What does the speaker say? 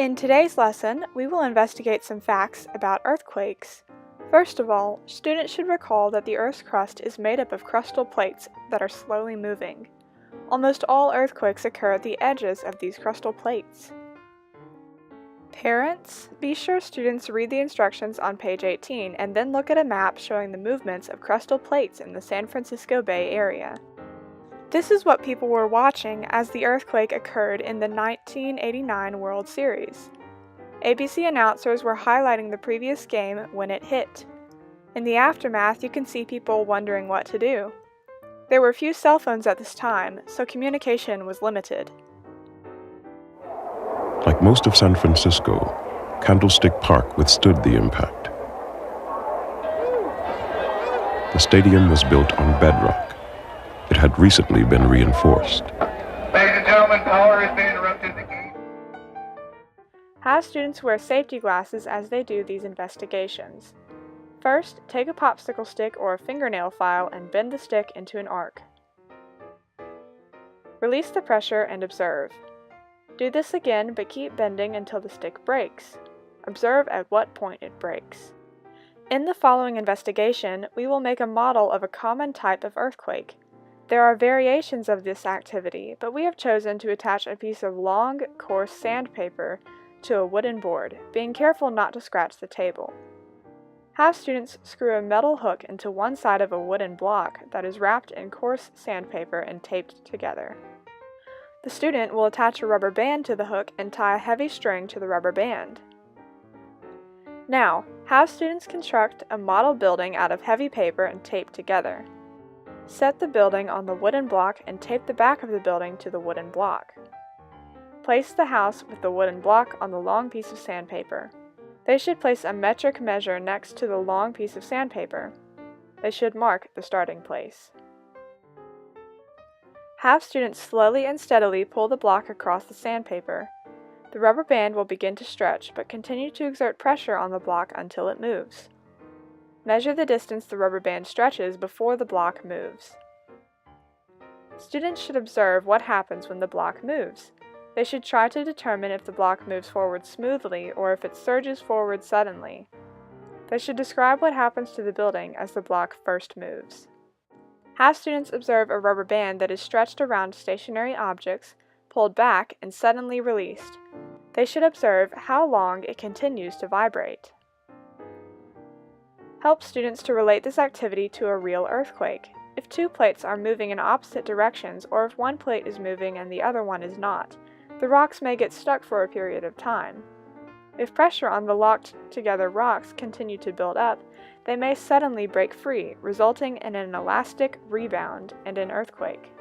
In today's lesson, we will investigate some facts about earthquakes. First of all, students should recall that the Earth's crust is made up of crustal plates that are slowly moving. Almost all earthquakes occur at the edges of these crustal plates. Parents, be sure students read the instructions on page 18 and then look at a map showing the movements of crustal plates in the San Francisco Bay Area. This is what people were watching as the earthquake occurred in the 1989 World Series. ABC announcers were highlighting the previous game when it hit. In the aftermath, you can see people wondering what to do. There were few cell phones at this time, so communication was limited. Like most of San Francisco, Candlestick Park withstood the impact. The stadium was built on bedrock. It had recently been reinforced. Ladies and gentlemen, power has been interrupted again. Have students wear safety glasses as they do these investigations. First, take a popsicle stick or a fingernail file and bend the stick into an arc. Release the pressure and observe. Do this again, but keep bending until the stick breaks. Observe at what point it breaks. In the following investigation, we will make a model of a common type of earthquake. There are variations of this activity, but we have chosen to attach a piece of long, coarse sandpaper to a wooden board, being careful not to scratch the table. Have students screw a metal hook into one side of a wooden block that is wrapped in coarse sandpaper and taped together. The student will attach a rubber band to the hook and tie a heavy string to the rubber band. Now, have students construct a model building out of heavy paper and tape together. Set the building on the wooden block and tape the back of the building to the wooden block. Place the house with the wooden block on the long piece of sandpaper. They should place a metric measure next to the long piece of sandpaper. They should mark the starting place. Have students slowly and steadily pull the block across the sandpaper. The rubber band will begin to stretch, but continue to exert pressure on the block until it moves. Measure the distance the rubber band stretches before the block moves. Students should observe what happens when the block moves. They should try to determine if the block moves forward smoothly or if it surges forward suddenly. They should describe what happens to the building as the block first moves. Have students observe a rubber band that is stretched around stationary objects, pulled back, and suddenly released. They should observe how long it continues to vibrate. Help students to relate this activity to a real earthquake. If two plates are moving in opposite directions, or if one plate is moving and the other one is not, the rocks may get stuck for a period of time. If pressure on the locked together rocks continue to build up, they may suddenly break free, resulting in an elastic rebound and an earthquake.